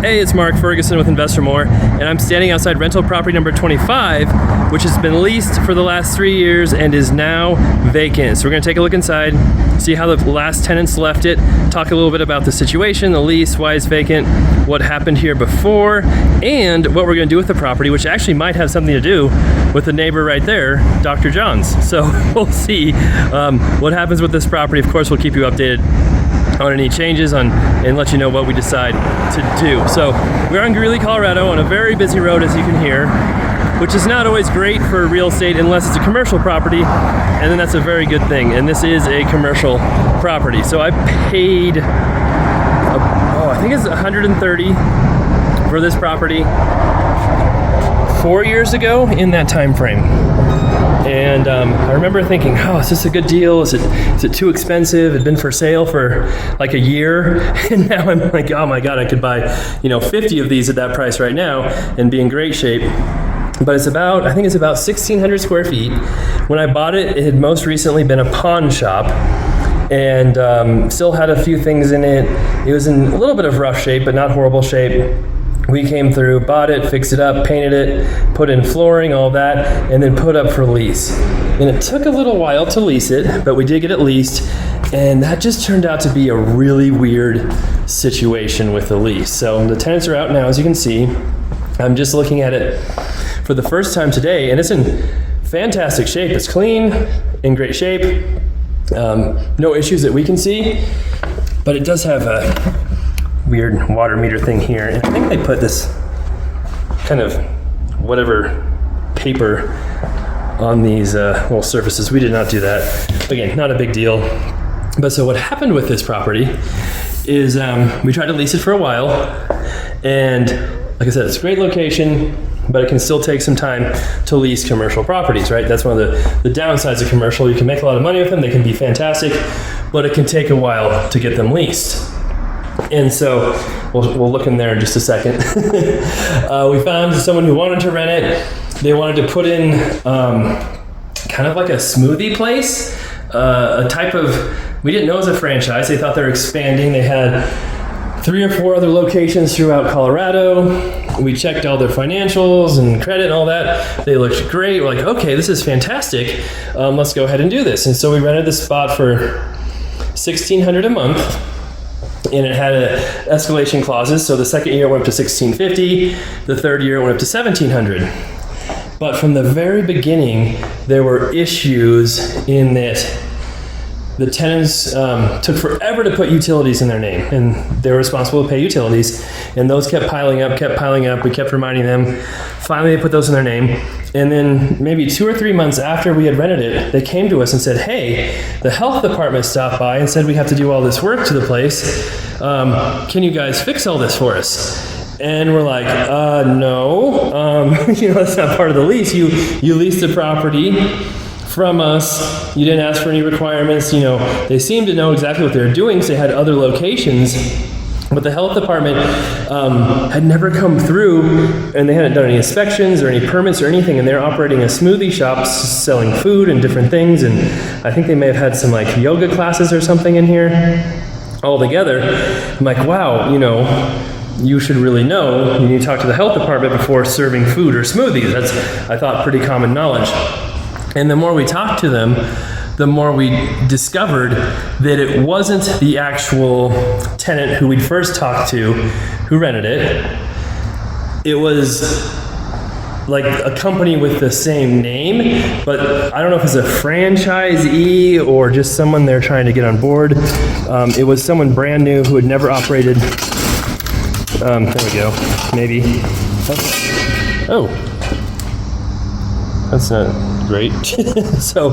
Hey, it's Mark Ferguson with Investor More, and I'm standing outside rental property number 25, which has been leased for the last 3 years and is now vacant. So we're going to take a look inside, see how the last tenants left it, talk a little bit about the situation, the lease, why it's vacant, what happened here before, and what we're going to do with the property, which actually might have something to do with the neighbor right there, Dr. John's. So we'll see what happens with this property. Of course, we'll keep you updated on any changes and let you know what we decide to do. So we're on Greeley, Colorado, on a very busy road, as you can hear, which is not always great for real estate unless it's a commercial property, and then that's a very good thing. And this is a commercial property. So I paid, I think it's $130 for this property 4 years ago in that time frame. And I remember thinking, oh, is this a good deal? Is it too expensive? It had been for sale for like a year. And now I'm like, oh my God, I could buy, 50 of these at that price right now and be in great shape. But I think it's about 1,600 square feet. When I bought it, it had most recently been a pawn shop and still had a few things in it. It was in a little bit of rough shape, but not horrible shape. We came through, bought it, fixed it up, painted it, put in flooring, all that, and then put up for lease. And it took a little while to lease it, but we did get it leased, and that just turned out to be a really weird situation with the lease. So the tenants are out now, as you can see. I'm just looking at it for the first time today, and it's in fantastic shape. It's clean, in great shape, no issues that we can see, but it does have a weird water meter thing here. And I think they put this kind of whatever paper on these little surfaces. We did not do that. Again, not a big deal. But so what happened with this property is we tried to lease it for a while. And like I said, it's a great location, but it can still take some time to lease commercial properties, right? That's one of the downsides of commercial. You can make a lot of money with them. They can be fantastic, but it can take a while to get them leased. And so we'll look in there in just a second. We found someone who wanted to rent it. They wanted to put in kind of like a smoothie place, a type of, we didn't know it was a franchise. They thought they were expanding. They had 3 or 4 other locations throughout Colorado. We checked all their financials and credit and all that. They looked great. We're like, okay, this is fantastic. Let's go ahead and do this. And so we rented the spot for $1,600 a month. And it had escalation clauses. So the second year it went up to $1,650. The third year it went up to $1,700. But from the very beginning, there were issues in that the tenants took forever to put utilities in their name, and they were responsible to pay utilities. And those kept piling up. We kept reminding them. Finally, they put those in their name. And then maybe 2 or 3 months after we had rented it, they came to us and said, hey, the health department stopped by and said we have to do all this work to the place. Can you guys fix all this for us? And we're like, no, that's not part of the lease. You leased the property from us. You didn't ask for any requirements. They seemed to know exactly what they were doing, so they had other locations. But the health department had never come through, and they hadn't done any inspections or any permits or anything, and they're operating a smoothie shop selling food and different things, and I think they may have had some like yoga classes or something in here all together. I'm like, wow, you should really know. You need to talk to the health department before serving food or smoothies. That's, I thought, pretty common knowledge. And the more we talked to them, the more we discovered that it wasn't the actual tenant who we'd first talked to who rented it. It was like a company with the same name, but I don't know if it's a franchisee or just someone they're trying to get on board. It was someone brand new who had never operated. There we go, maybe. Oh, that's not great. So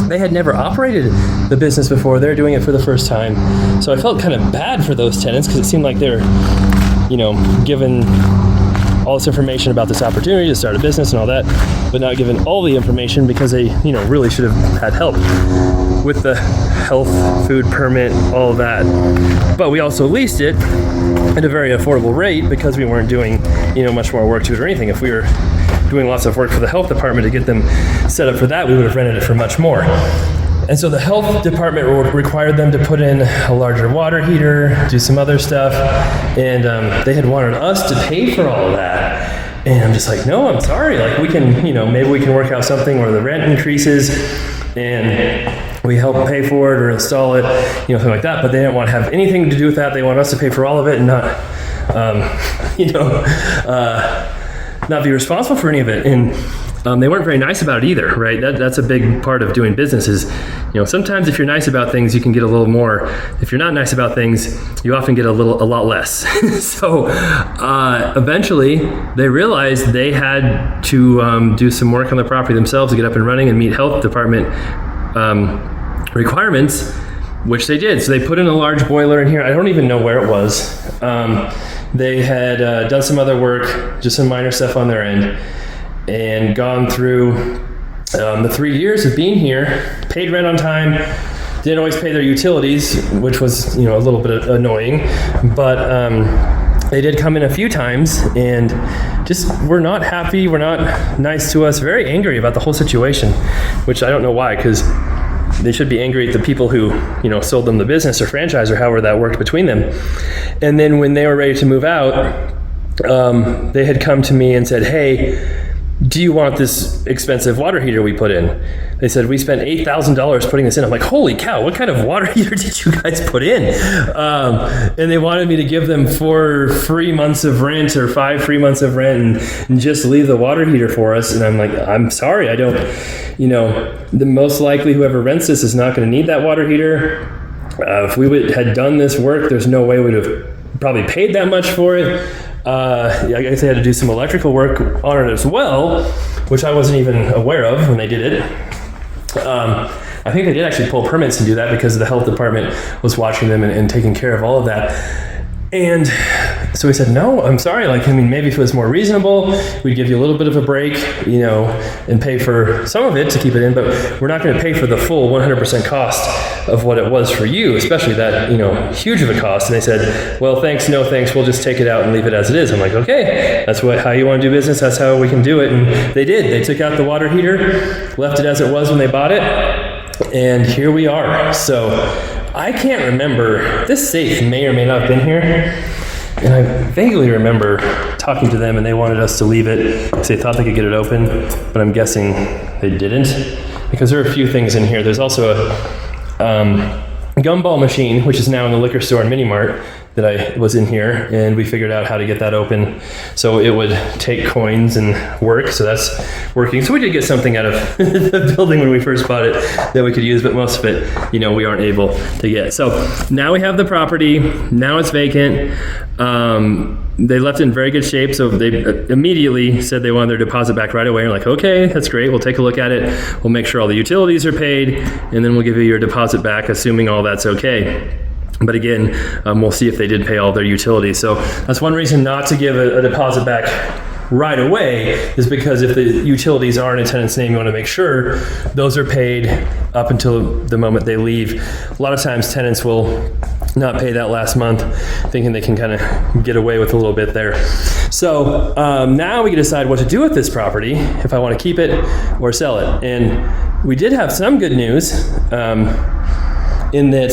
they had never operated the business before. They're doing it for the first time. So I felt kind of bad for those tenants because it seemed like they're, given all this information about this opportunity to start a business and all that, but not given all the information because they, really should have had help with the health, food permit, all of that. But we also leased it at a very affordable rate because we weren't doing, much more work to it or anything. If we were doing lots of work for the health department to get them set up for that, we would have rented it for much more. And so the health department required them to put in a larger water heater, do some other stuff, and they had wanted us to pay for all of that. And I'm just like, no, I'm sorry. Like, we can, maybe we can work out something where the rent increases and we help pay for it or install it, something like that. But they didn't want to have anything to do with that. They want us to pay for all of it and not, not be responsible for any of it. And they weren't very nice about it either, right? That's a big part of doing business is, sometimes if you're nice about things, you can get a little more. If you're not nice about things, you often get a lot less. So eventually they realized they had to do some work on the property themselves to get up and running and meet health department requirements, which they did. So they put in a large boiler in here. I don't even know where it was. They had done some other work, just some minor stuff on their end, and gone through the 3 years of being here, paid rent on time, didn't always pay their utilities, which was, a little bit annoying, but they did come in a few times and just were not happy, were not nice to us, very angry about the whole situation, which I don't know why, because they should be angry at the people who, sold them the business or franchise or however that worked between them. And then when they were ready to move out, they had come to me and said, hey, do you want this expensive water heater we put in? They said, we spent $8,000 putting this in. I'm like, holy cow, what kind of water heater did you guys put in? And they wanted me to give them 4 free months of rent or 5 free months of rent and just leave the water heater for us. And I'm like, I'm sorry, I don't, the most likely whoever rents this is not going to need that water heater. If we had done this work, there's no way we'd have probably paid that much for it. I guess they had to do some electrical work on it as well, which I wasn't even aware of when they did it. I think they did actually pull permits and do that because the health department was watching them and taking care of all of that. And so we said, no, I'm sorry. Maybe if it was more reasonable, we'd give you a little bit of a break, and pay for some of it to keep it in, but we're not going to pay for the full 100% cost of what it was for you, especially that, huge of a cost. And they said, well, thanks, no thanks. We'll just take it out and leave it as it is. I'm like, okay, that's how you want to do business. That's how we can do it. And they did. They took out the water heater, left it as it was when they bought it. And here we are. So I can't remember, this safe may or may not have been here, and I vaguely remember talking to them and they wanted us to leave it because they thought they could get it open, but I'm guessing they didn't, because there are a few things in here. There's also a gumball machine, which is now in the liquor store and mini mart, that I was in here, and we figured out how to get that open so it would take coins and work. So that's working. So we did get something out of the building when we first bought it that we could use, but most of it, we aren't able to get. So now we have the property. Now it's vacant. They left it in very good shape, so they immediately said they wanted their deposit back right away. We're like, okay, that's great. We'll take a look at it. We'll make sure all the utilities are paid, and then we'll give you your deposit back, assuming all that's okay. But again, we'll see if they did pay all their utilities. So that's one reason not to give a deposit back right away, is because if the utilities are in a tenant's name, you want to make sure those are paid up until the moment they leave. A lot of times tenants will not pay that last month, thinking they can kind of get away with a little bit there. So now we can decide what to do with this property, if I want to keep it or sell it. And we did have some good news in that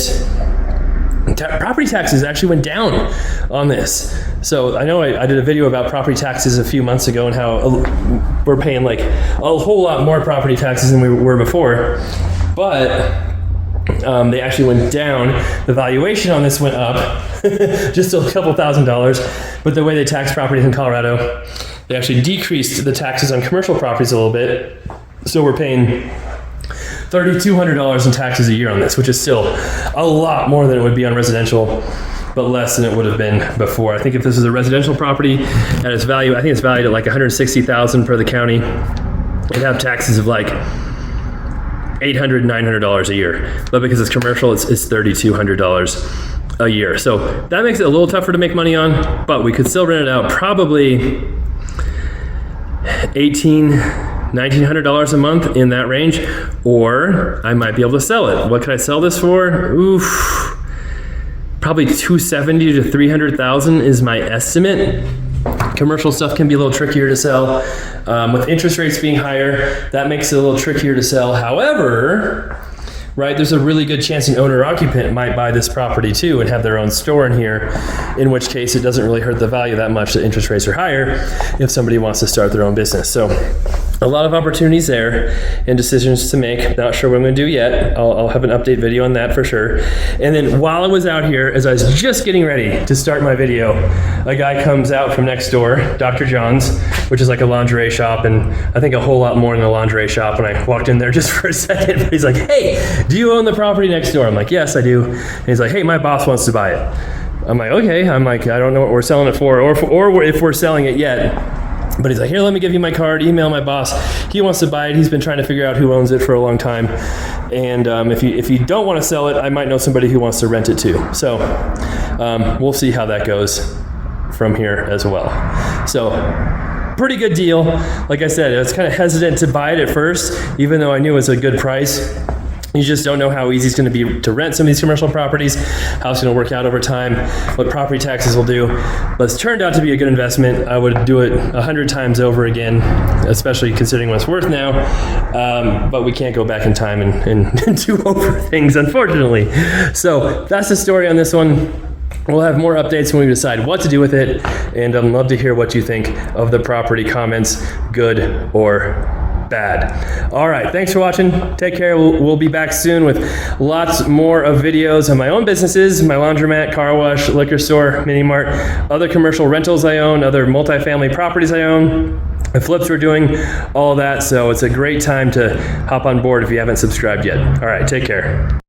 property taxes actually went down on this. So I know I did a video about property taxes a few months ago and how we're paying like a whole lot more property taxes than we were before, but they actually went down. The valuation on this went up just a couple $1,000s, but the way they tax properties in Colorado, they actually decreased the taxes on commercial properties a little bit. So we're paying $3,200 in taxes a year on this, which is still a lot more than it would be on residential, but less than it would have been before. I think if this is a residential property at its value, I think it's valued at like $160,000 per the county, it'd have taxes of like $800, $900 a year. But because it's commercial, it's $3,200 a year. So that makes it a little tougher to make money on, but we could still rent it out probably $1,900 a month, in that range, or I might be able to sell it. What could I sell this for? Probably $270,000 to $300,000 is my estimate. Commercial stuff can be a little trickier to sell. With interest rates being higher, that makes it a little trickier to sell. However, right? There's a really good chance an owner-occupant might buy this property too and have their own store in here, in which case it doesn't really hurt the value that much that interest rates are higher if somebody wants to start their own business. So a lot of opportunities there and decisions to make. Not sure what I'm going to do yet. I'll have an update video on that for sure. And then while I was out here, as I was just getting ready to start my video, a guy comes out from next door, Dr. John's, which is like a lingerie shop, and I think a whole lot more than a lingerie shop. And I walked in there just for a second, but he's like, hey, do you own the property next door? I'm like, yes, I do. And he's like, hey, my boss wants to buy it. I'm like, okay. I'm like, I don't know what we're selling it for, or if we're selling it yet. But he's like, here, let me give you my card, email my boss. He wants to buy it. He's been trying to figure out who owns it for a long time. And if you don't want to sell it, I might know somebody who wants to rent it too. So we'll see how that goes from here as well. So pretty good deal. Like I said, I was kind of hesitant to buy it at first, even though I knew it was a good price. You just don't know how easy it's going to be to rent some of these commercial properties, how it's going to work out over time, what property taxes will do. But it's turned out to be a good investment. I would do it 100 times over again, especially considering what it's worth now. But we can't go back in time and do over things, unfortunately. So that's the story on this one. We'll have more updates when we decide what to do with it. And I'd love to hear what you think of the property. Comments, good or bad. All right, thanks for watching. Take care. We'll be back soon with lots more of videos on my own businesses, my laundromat, car wash, liquor store, mini mart, other commercial rentals I own, other multifamily properties I own, the flips we're doing, all that. So it's a great time to hop on board if you haven't subscribed yet. All right, take care.